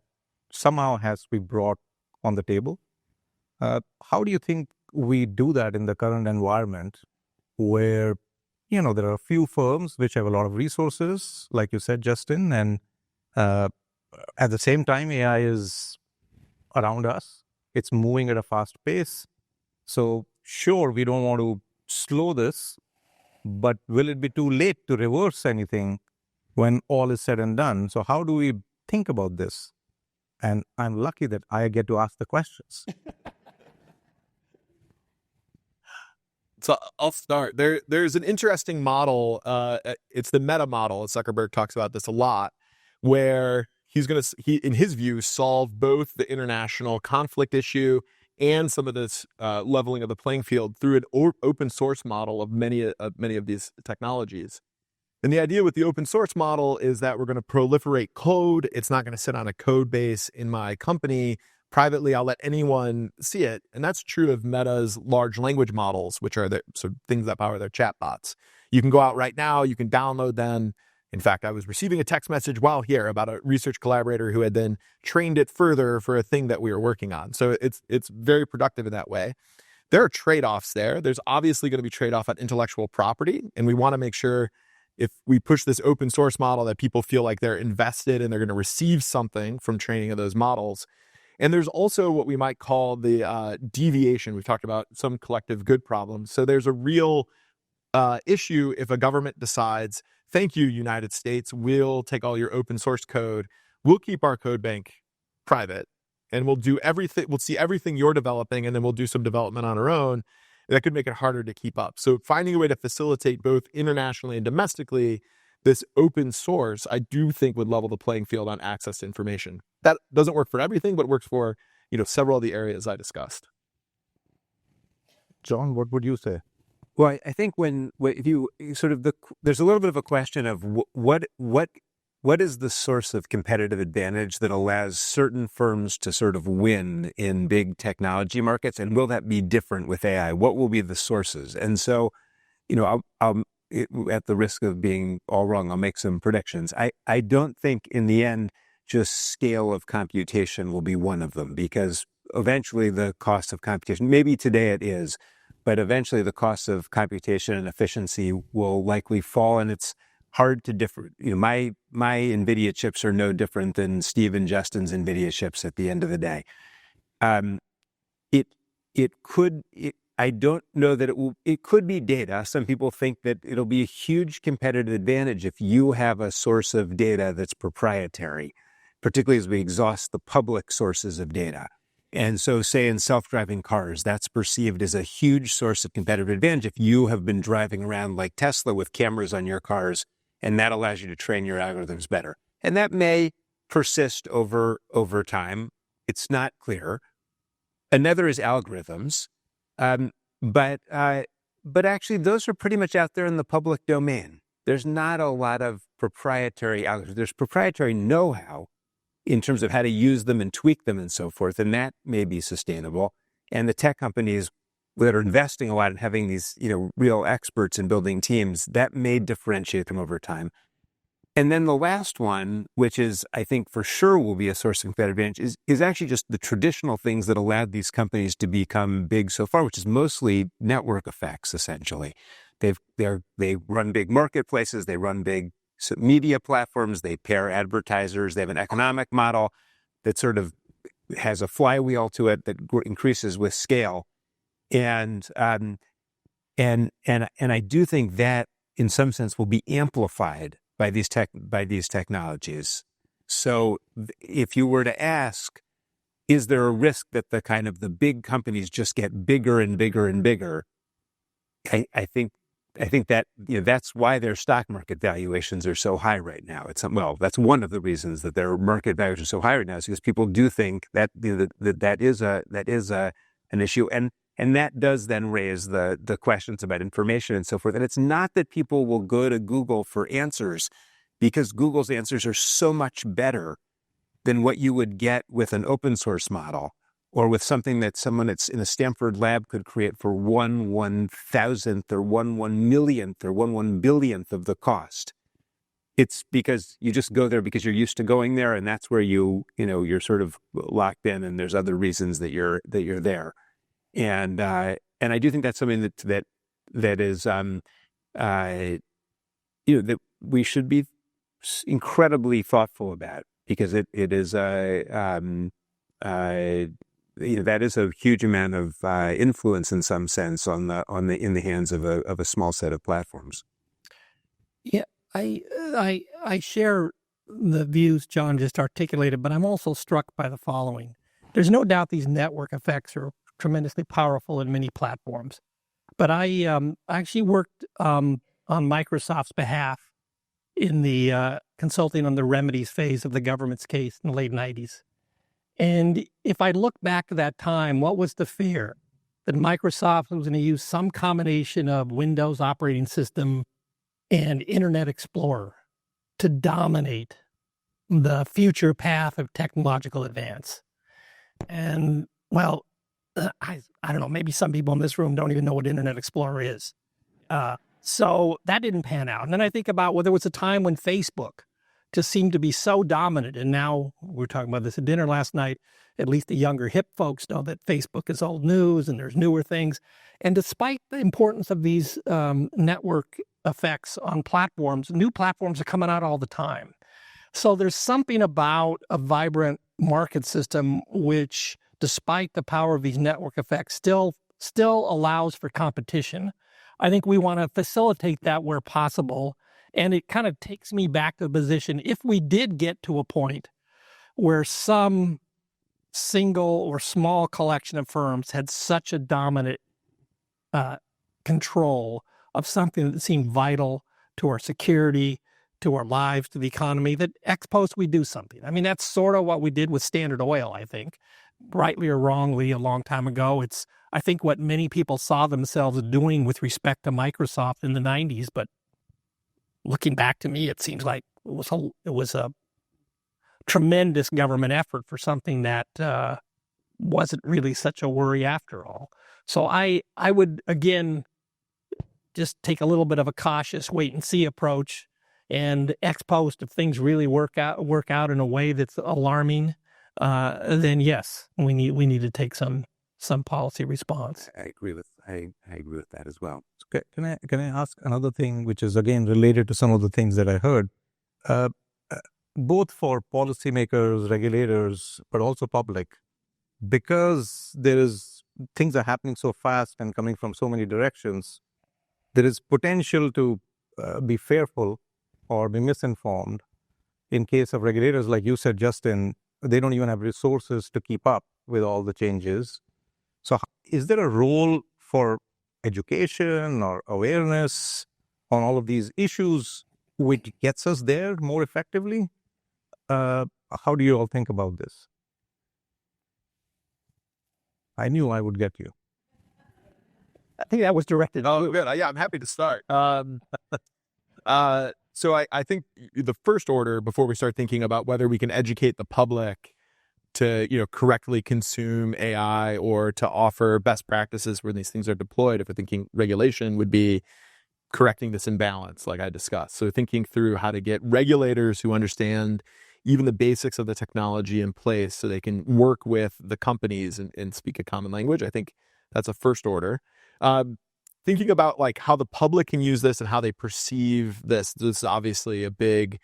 somehow has to be brought on the table. How do you think we do that in the current environment where, there are a few firms which have a lot of resources, like you said, Justin, and at the same time, AI is around us. It's moving at a fast pace. So sure, we don't want to slow this, but will it be too late to reverse anything when all is said and done? So how do we think about this? And I'm lucky that I get to ask the questions. So I'll start. There's an interesting model. It's the meta model. Zuckerberg talks about this a lot, where he's going to, in his view, solve both the international conflict issue and some of this leveling of the playing field through an open source model of many of these technologies. And the idea with the open source model is that we're going to proliferate code. It's not going to sit on a code base in my company. Privately, I'll let anyone see it. And that's true of Meta's large language models, which are things that power their chatbots. You can go out right now, you can download them. In fact, I was receiving a text message while here about a research collaborator who had then trained it further for a thing that we were working on. So it's very productive in that way. There are trade-offs there. There's obviously going to be trade-off on intellectual property. And we want to make sure if we push this open source model that people feel like they're invested and they're going to receive something from training of those models. And there's also what we might call the deviation. We've talked about some collective good problems. So there's a real issue if a government decides, thank you, United States, we'll take all your open source code, we'll keep our code bank private, and we'll do everything, we'll see everything you're developing, and then we'll do some development on our own. That could make it harder to keep up. So finding a way to facilitate both internationally and domestically this open source, I do think would level the playing field on access to information. That doesn't work for everything, but works for, several of the areas I discussed. John, what would you say? Well, I think if you sort of there's a little bit of a question of what is the source of competitive advantage that allows certain firms to sort of win in big technology markets, and will that be different with AI? What will be the sources? And so, I'll at the risk of being all wrong, I'll make some predictions. I don't think in the end just scale of computation will be one of them, because eventually the cost of computation, maybe today it is, but eventually the cost of computation and efficiency will likely fall, and it's hard to differ. My NVIDIA chips are no different than Steve and Justin's NVIDIA chips at the end of the day. I don't know that it could be data. Some people think that it'll be a huge competitive advantage if you have a source of data that's proprietary, particularly as we exhaust the public sources of data. And so say in self-driving cars, that's perceived as a huge source of competitive advantage if you have been driving around like Tesla with cameras on your cars, and that allows you to train your algorithms better. And that may persist over time. It's not clear. Another is algorithms. But actually those are pretty much out there in the public domain. There's not a lot of proprietary algorithms. There's proprietary know-how in terms of how to use them and tweak them and so forth, and that may be sustainable. And the tech companies that are investing a lot in having these, real experts in building teams, that may differentiate them over time. And then the last one, which is, I think for sure will be a source of competitive advantage, is actually just the traditional things that allowed these companies to become big so far, which is mostly network effects, essentially. They run big marketplaces, they run big So media platforms, they pair advertisers. They have an economic model that sort of has a flywheel to it that increases with scale. And I do think that in some sense will be amplified by these technologies. So if you were to ask, is there a risk that the big companies just get bigger and bigger and bigger? I think that that's why their stock market valuations are so high right now. That's one of the reasons that their market valuations are so high right now, is because people do think that that is an issue, and that does then raise the questions about information and so forth. And it's not that people will go to Google for answers, because Google's answers are so much better than what you would get with an open source model, or with something that someone that's in a Stanford lab could create for 1/1000th or 1/1,000,000th or 1/1,000,000,000th of the cost. It's because you just go there because you're used to going there, and that's where you're sort of locked in, and there's other reasons that you're there. And I do think that's something that is that we should be incredibly thoughtful about, because it is that is a huge amount of influence in some sense in the hands of a small set of platforms. Yeah, I share the views John just articulated, but I'm also struck by the following. There's no doubt these network effects are tremendously powerful in many platforms. But I actually worked on Microsoft's behalf in the consulting on the remedies phase of the government's case in the late 90s. And if I look back to that time, what was the fear? That Microsoft was going to use some combination of Windows operating system and Internet Explorer to dominate the future path of technological advance. And, well, I don't know, maybe some people in this room don't even know what Internet Explorer is. So that didn't pan out. And then I think about, well, there was a time when Facebook just seemed to be so dominant. And now we were talking about this at dinner last night. At least the younger hip folks know that Facebook is old news and there's newer things. And despite the importance of these network effects on platforms, new platforms are coming out all the time. So there's something about a vibrant market system which, despite the power of these network effects, still allows for competition. I think we want to facilitate that where possible. And it kind of takes me back to the position, if we did get to a point where some single or small collection of firms had such a dominant control of something that seemed vital to our security, to our lives, to the economy, that ex post we do something. I mean, that's sort of what we did with Standard Oil, I think, rightly or wrongly a long time ago. It's, I think, what many people saw themselves doing with respect to Microsoft in the 90s, but looking back to me, it seems like it was a tremendous government effort for something that wasn't really such a worry after all. So I would, again, just take a little bit of a cautious wait and see approach, and ex post, if things really work out in a way that's alarming, then yes, we need to take some policy response. I agree with that as well. Can I ask another thing, which is again related to some of the things that I heard, both for policymakers, regulators, but also public, because things are happening so fast and coming from so many directions, there is potential to be fearful or be misinformed. In case of regulators, like you said, Justin, they don't even have resources to keep up with all the changes. So is there a role for education or awareness on all of these issues which gets us there more effectively? How do you all think about this? I knew I would get you. I think that was directed. Oh, good. Yeah, I'm happy to start. So I think the first order, before we start thinking about whether we can educate the public to correctly consume AI or to offer best practices where these things are deployed, if we're thinking regulation, would be correcting this imbalance like I discussed. So thinking through how to get regulators who understand even the basics of the technology in place so they can work with the companies and speak a common language. I think that's a first order. thinking about like how the public can use this and how they perceive this. This is obviously a big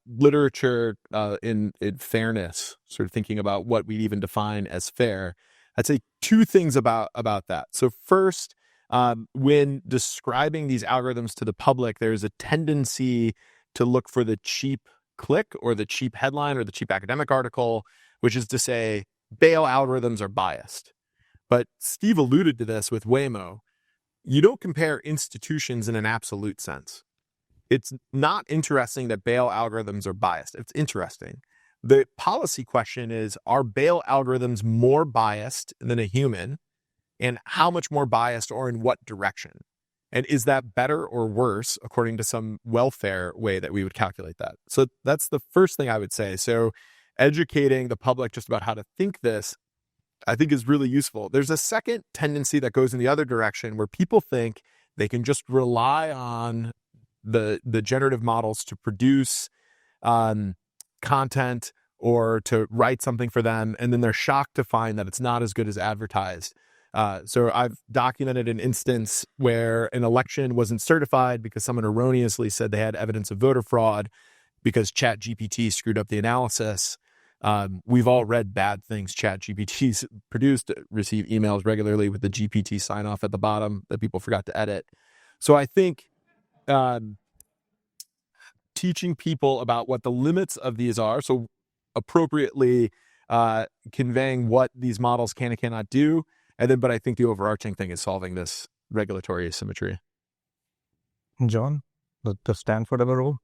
literature in fairness, sort of thinking about what we even define as fair. I'd say two things about that. So first, when describing these algorithms to the public, there's a tendency to look for the cheap click or the cheap headline or the cheap academic article, which is to say bail algorithms are biased. But Steve alluded to this with Waymo. You don't compare institutions in an absolute sense. It's not interesting that bail algorithms are biased. It's interesting. The policy question is, are bail algorithms more biased than a human? And how much more biased or in what direction? And is that better or worse according to some welfare way that we would calculate that? So that's the first thing I would say. So educating the public just about how to think this, I think, is really useful. There's a second tendency that goes in the other direction where people think they can just rely on the generative models to produce content or to write something for them, and then they're shocked to find that it's not as good as advertised. So I've documented an instance where an election wasn't certified because someone erroneously said they had evidence of voter fraud because ChatGPT screwed up the analysis. We've all read bad things ChatGPT's produced, receive emails regularly with the GPT sign off at the bottom that people forgot to edit. So I think teaching people about what the limits of these are, so appropriately conveying what these models can and cannot do, but I think the overarching thing is solving this regulatory asymmetry. John, does Stanford have a role?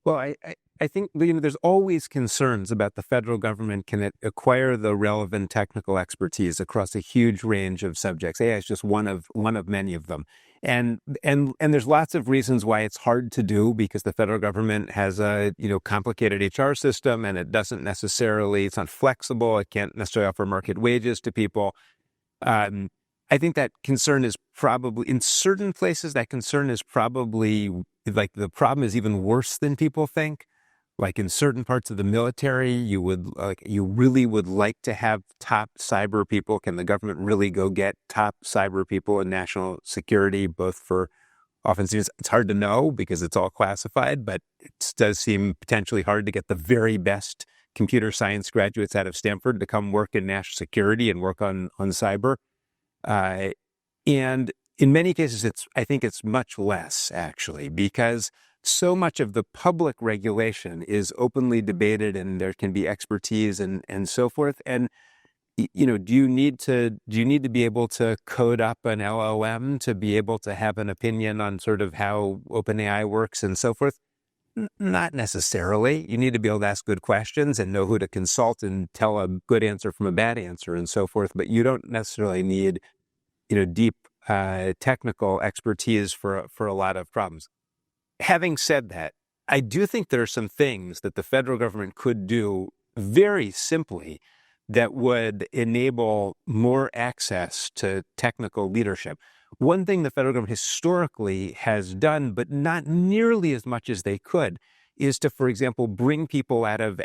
Well, I think there's always concerns about the federal government can acquire the relevant technical expertise across a huge range of subjects. AI is just one of many of them, and there's lots of reasons why it's hard to do, because the federal government has a complicated HR system, and it's not flexible. It can't necessarily offer market wages to people. I think that concern is probably, in certain places, like the problem is even worse than people think. Like in certain parts of the military, you really would like to have top cyber people. Can the government really go get top cyber people in national security, both for offensive? It's hard to know because it's all classified, but it does seem potentially hard to get the very best computer science graduates out of Stanford to come work in national security and work on cyber. And in many cases, I think it's much less, actually, because so much of the public regulation is openly debated and there can be expertise and so forth. And, do you need to be able to code up an LLM to be able to have an opinion on sort of how OpenAI works and so forth? Not necessarily. You need to be able to ask good questions and know who to consult and tell a good answer from a bad answer and so forth. But you don't necessarily need, deep technical expertise for a lot of problems. Having said that, I do think there are some things that the federal government could do very simply that would enable more access to technical leadership. One thing the federal government historically has done, but not nearly as much as they could, is to, for example, bring people out of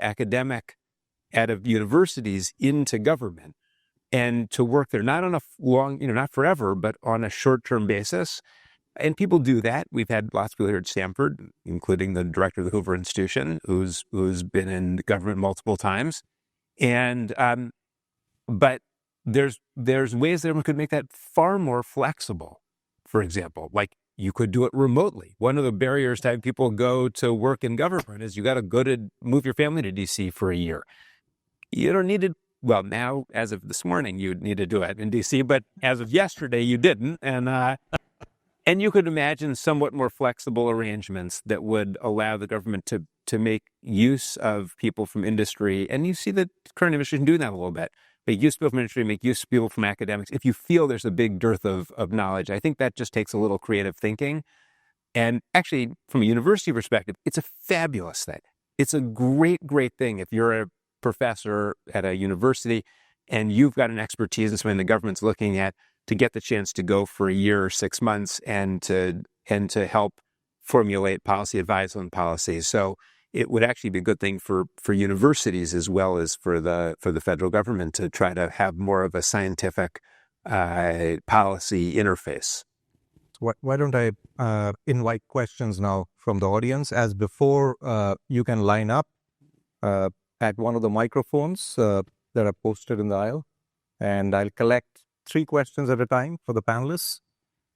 universities into government and to work there, not on a long, not forever, but on a short-term basis. And people do that. We've had lots of people here at Stanford, including the director of the Hoover Institution, who's been in government multiple times. And but there's ways that one could make that far more flexible. For example, like you could do it remotely. One of the barriers to having people go to work in government is you got to move your family to DC for a year. You don't need to. Well, now, as of this morning, you'd need to do it in DC, but as of yesterday, you didn't. And you could imagine somewhat more flexible arrangements that would allow the government to make use of people from industry. And you see the current administration doing that a little bit. Make use of people from industry, make use of people from academics. If you feel there's a big dearth of knowledge, I think that just takes a little creative thinking. And actually, from a university perspective, it's a fabulous thing. It's a great, great thing if you're a professor at a university and you've got an expertise in something the government's looking at, to get the chance to go for a year or 6 months and to help formulate policy, advise on policies. So it would actually be a good thing for universities as well as for the federal government to try to have more of a scientific policy interface. Why don't I invite questions now from the audience? As before, you can line up at one of the microphones that are posted in the aisle, and I'll collect 3 questions at a time for the panelists.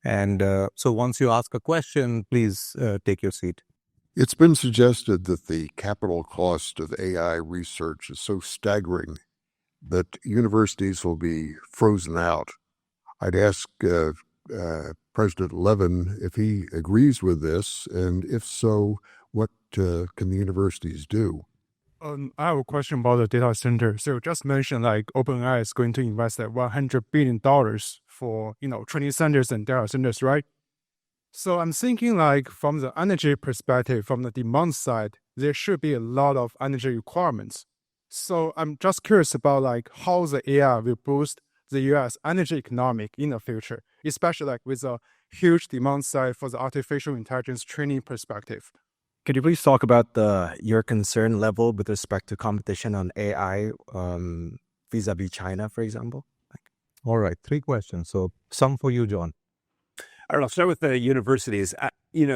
And so once you ask a question, please take your seat. It's been suggested that the capital cost of AI research is so staggering that universities will be frozen out. I'd ask President Levin if he agrees with this, and if so, what can the universities do? I have a question about the data center. So just mentioned like OpenAI is going to invest like $100 billion for, training centers and data centers, right? So I'm thinking like from the energy perspective, from the demand side, there should be a lot of energy requirements. So I'm just curious about like how the AI will boost the US energy economic in the future, especially like with a huge demand side for the artificial intelligence training perspective. Could you please talk about your concern level with respect to competition on AI vis-a-vis China, for example? All right, 3 questions. So some for you, John. I don't know, start with the universities.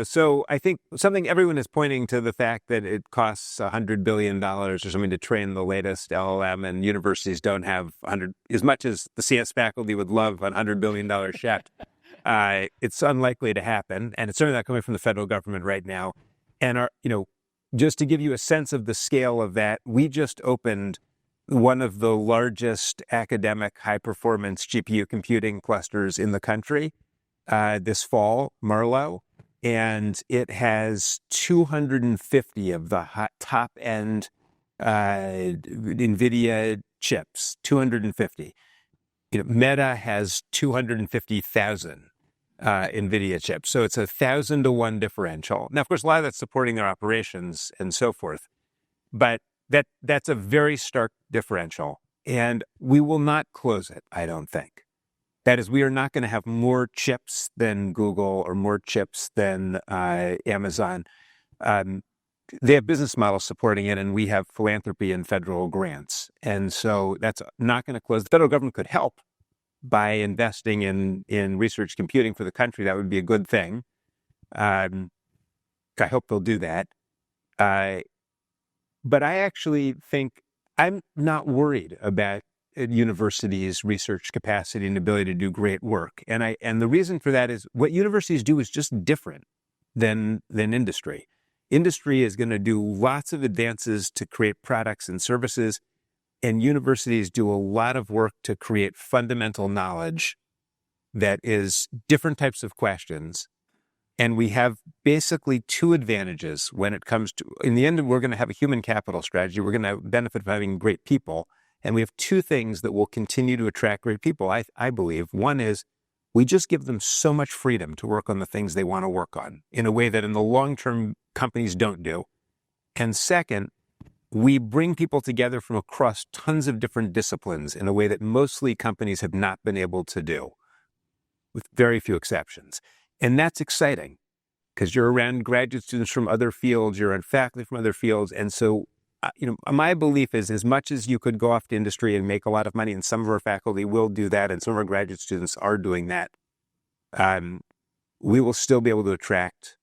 So I think something everyone is pointing to the fact that it costs $100 billion or something to train the latest LLM, and universities don't have as much as the CS faculty would love a $100 billion check. It's unlikely to happen, and it's certainly not coming from the federal government right now. And just to give you a sense of the scale of that, we just opened one of the largest academic high-performance GPU computing clusters in the country this fall, Marlow, and it has 250 of the top-end NVIDIA chips, 250. Meta has 250,000 NVIDIA chips. So it's 1,000 to 1 differential. Now, of course, a lot of that's supporting their operations and so forth, but that's a very stark differential, and we will not close it, I don't think. That is, we are not going to have more chips than Google or more chips than Amazon. They have business models supporting it, and we have philanthropy and federal grants. And so that's not going to close. The federal government could help by investing in research computing for the country. That would be a good thing. I hope they'll do that. But I actually think I'm not worried about universities' research capacity and ability to do great work. And the reason for that is what universities do is just different than industry. Industry is going to do lots of advances to create products and services, and universities do a lot of work to create fundamental knowledge that is different types of questions. And we have basically 2 advantages when it comes to, in the end, we're going to have a human capital strategy. We're going to benefit from having great people. And we have 2 things that will continue to attract great people, I believe. One is we just give them so much freedom to work on the things they want to work on in a way that in the long term companies don't do. And second, we bring people together from across tons of different disciplines in a way that mostly companies have not been able to do, with very few exceptions. And that's exciting because you're around graduate students from other fields, you're around faculty from other fields. And so my belief is as much as you could go off to industry and make a lot of money, and some of our faculty will do that, and some of our graduate students are doing that, we will still be able to attract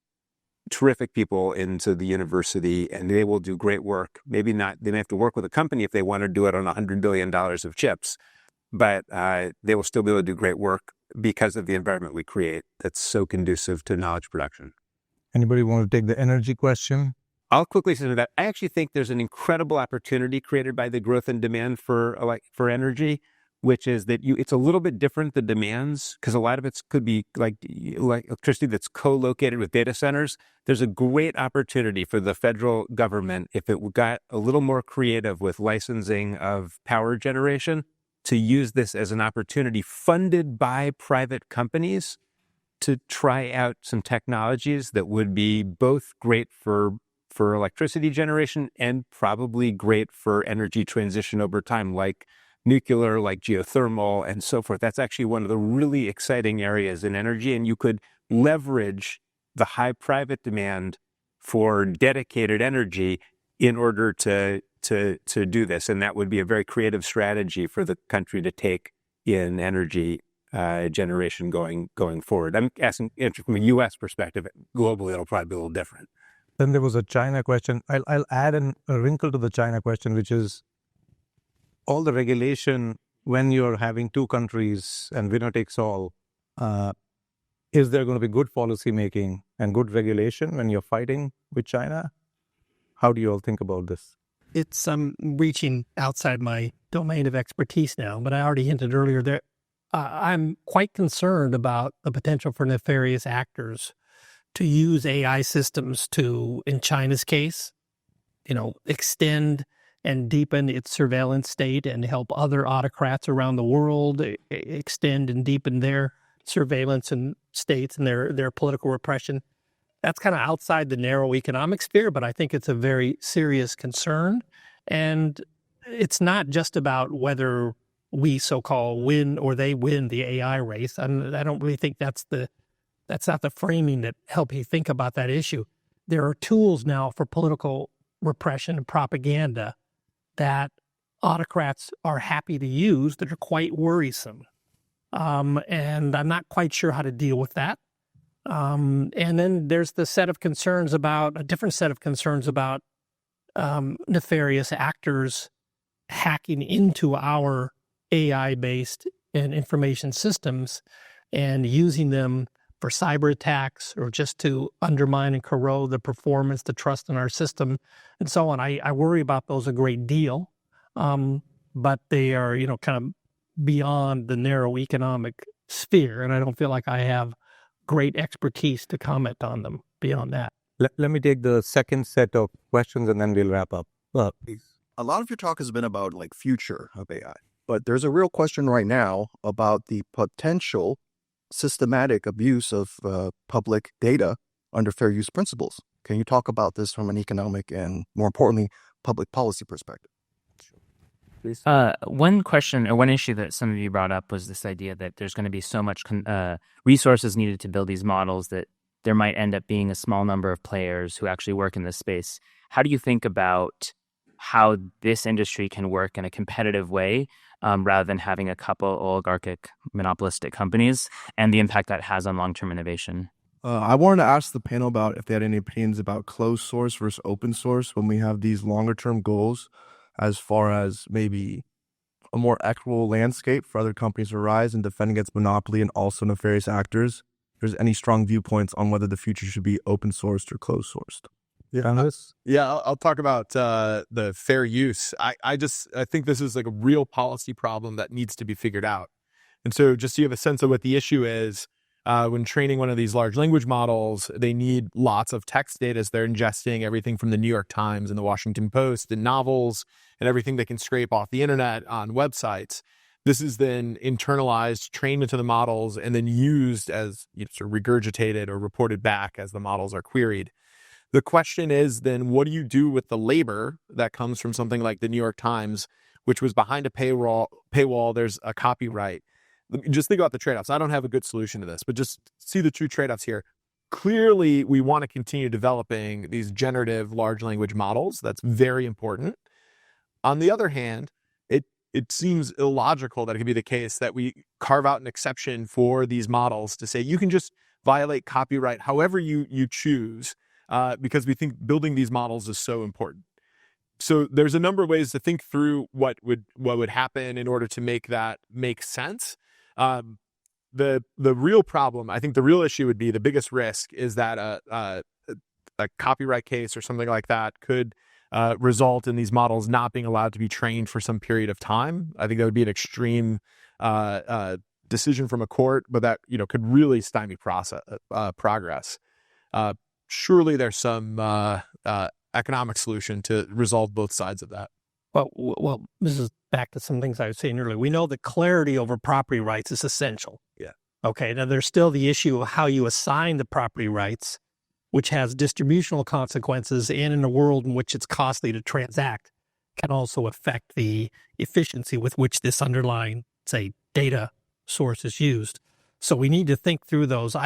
terrific people into the university, and they will do great work. Maybe not, they may have to work with a company if they want to do it on $100 billion of chips, but they will still be able to do great work because of the environment we create that's so conducive to knowledge production. Anybody want to take the energy question? I'll quickly say that I actually think there's an incredible opportunity created by the growth and demand for energy, which is that it's a little bit different, the demands, because a lot of it could be like electricity that's co-located with data centers. There's a great opportunity for the federal government, if it got a little more creative with licensing of power generation, to use this as an opportunity funded by private companies to try out some technologies that would be both great for electricity generation and probably great for energy transition over time, like nuclear, like geothermal, and so forth. That's actually one of the really exciting areas in energy, and you could leverage the high private demand for dedicated energy in order to do this. And that would be a very creative strategy for the country to take in energy generation going forward. I'm asking from a U.S. perspective. Globally, it'll probably be a little different. Then there was a China question. I'll add a wrinkle to the China question, which is all the regulation when you're having two countries and winner takes all. Is there going to be good policy making and good regulation when you're fighting with China? How do you all think about this? It's reaching outside my domain of expertise now, but I already hinted earlier that I'm quite concerned about the potential for nefarious actors to use AI systems to, in China's case, extend and deepen its surveillance state and help other autocrats around the world extend and deepen their surveillance and states and their political repression. That's kind of outside the narrow economic sphere, but I think it's a very serious concern. And it's not just about whether we so-called win or they win the AI race. And I don't really think that's not the framing that help you think about that issue. There are tools now for political repression and propaganda that autocrats are happy to use that are quite worrisome. And I'm not quite sure how to deal with that. And then there's a different set of concerns about nefarious actors hacking into our AI-based and information systems and using them for cyber attacks or just to undermine and corrode the performance, the trust in our system, and so on. I worry about those a great deal, but they are, kind of beyond the narrow economic sphere, and I don't feel like I have great expertise to comment on them beyond that. Let me take the second set of questions and then we'll wrap up. Please. A lot of your talk has been about future of AI, but there's a real question right now about the potential systematic abuse of public data under fair use principles. Can you talk about this from an economic and, more importantly, public policy perspective? Please. One question or one issue that some of you brought up was this idea that there's going to be so much resources needed to build these models that there might end up being a small number of players who actually work in this space. How do you think about how this industry can work in a competitive way rather than having a couple oligarchic monopolistic companies and the impact that has on long-term innovation? I wanted to ask the panel about if they had any opinions about closed source versus open source when we have these longer-term goals as far as maybe a more equitable landscape for other companies to rise and defend against monopoly and also nefarious actors. If there's any strong viewpoints on whether the future should be open sourced or closed sourced. I'll talk about the fair use. I think this is like a real policy problem that needs to be figured out. And so just so you have a sense of what the issue is, when training one of these large language models, they need lots of text data as they're ingesting everything from the New York Times and the Washington Post and novels and everything they can scrape off the internet on websites. This is then internalized, trained into the models, and then used as sort of regurgitated or reported back as the models are queried. The question is then, what do you do with the labor that comes from something like the New York Times, which was behind a paywall, there's a copyright. Just think about the trade-offs. I don't have a good solution to this, but just see the true trade-offs here. Clearly, we want to continue developing these generative large language models. That's very important. On the other hand, it seems illogical that it could be the case that we carve out an exception for these models to say you can just violate copyright however you choose, because we think building these models is so important. So there's a number of ways to think through what would happen in order to make that make sense. The real problem, I think the real issue would be, the biggest risk is that a copyright case or something like that could result in these models not being allowed to be trained for some period of time. I think that would be an extreme decision from a court, but that could really stymie progress. Surely there's some economic solution to resolve both sides of that. Well, this is back to some things I was saying earlier. We know that clarity over property rights is essential. Yeah. Okay. Now, there's still the issue of how you assign the property rights, which has distributional consequences, and in a world in which it's costly to transact, can also affect the efficiency with which this underlying, say, data source is used. So we need to think through those.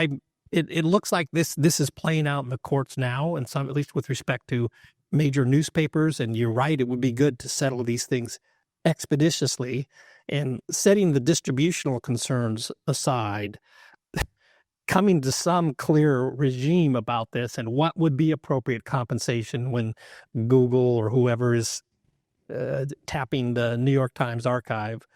It looks like this is playing out in the courts now, and some, at least with respect to major newspapers. And you're right, it would be good to settle these things expeditiously. And setting the distributional concerns aside, coming to some clear regime about this and what would be appropriate compensation when Google or whoever is tapping the New York Times archive.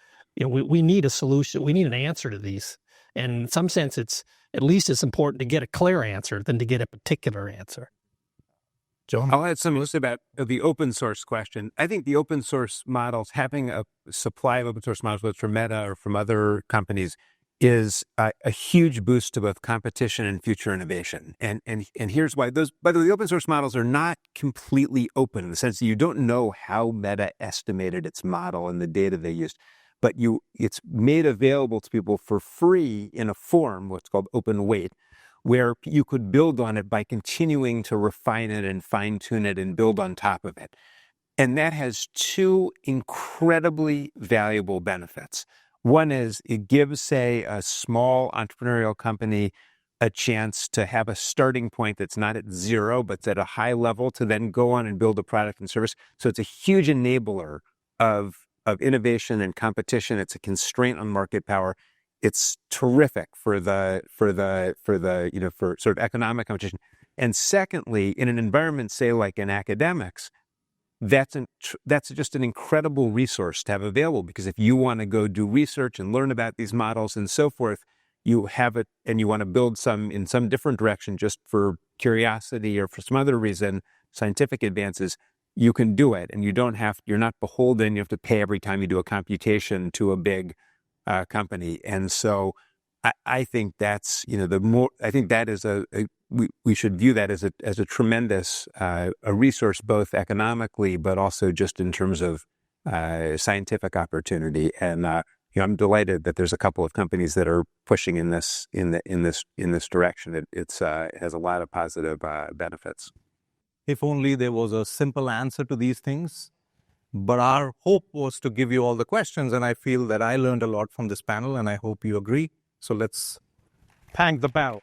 We need a solution. We need an answer to these. And in some sense, it's at least as important to get a clear answer than to get a particular answer. John? I'll add something about the open source question. I think the open source models, having a supply of open source models, whether it's from Meta or from other companies, is a huge boost to both competition and future innovation. And here's why. By the way, the open source models are not completely open in the sense that you don't know how Meta estimated its model and the data they used, but it's made available to people for free in a form, what's called open weight, where you could build on it by continuing to refine it and fine tune it and build on top of it. And that has two incredibly valuable benefits. One is it gives, say, a small entrepreneurial company a chance to have a starting point that's not at zero, but it's at a high level to then go on and build a product and service. So it's a huge enabler of innovation and competition. It's a constraint on market power. It's terrific for sort of economic competition. And secondly, in an environment, say, like in academics, that's just an incredible resource to have available, because if you want to go do research and learn about these models and so forth, you have it, and you want to build some in some different direction just for curiosity or for some other reason, scientific advances, you can do it, and you're not beholden. You have to pay every time you do a computation to a big company. And so I think that's, I think that is we should view that as a tremendous a resource, both economically, but also just in terms of scientific opportunity. And I'm delighted that there's a couple of companies that are pushing in this direction. It has a lot of positive benefits. If only there was a simple answer to these things. But our hope was to give you all the questions, and I feel that I learned a lot from this panel, and I hope you agree. So let's Pang the bell.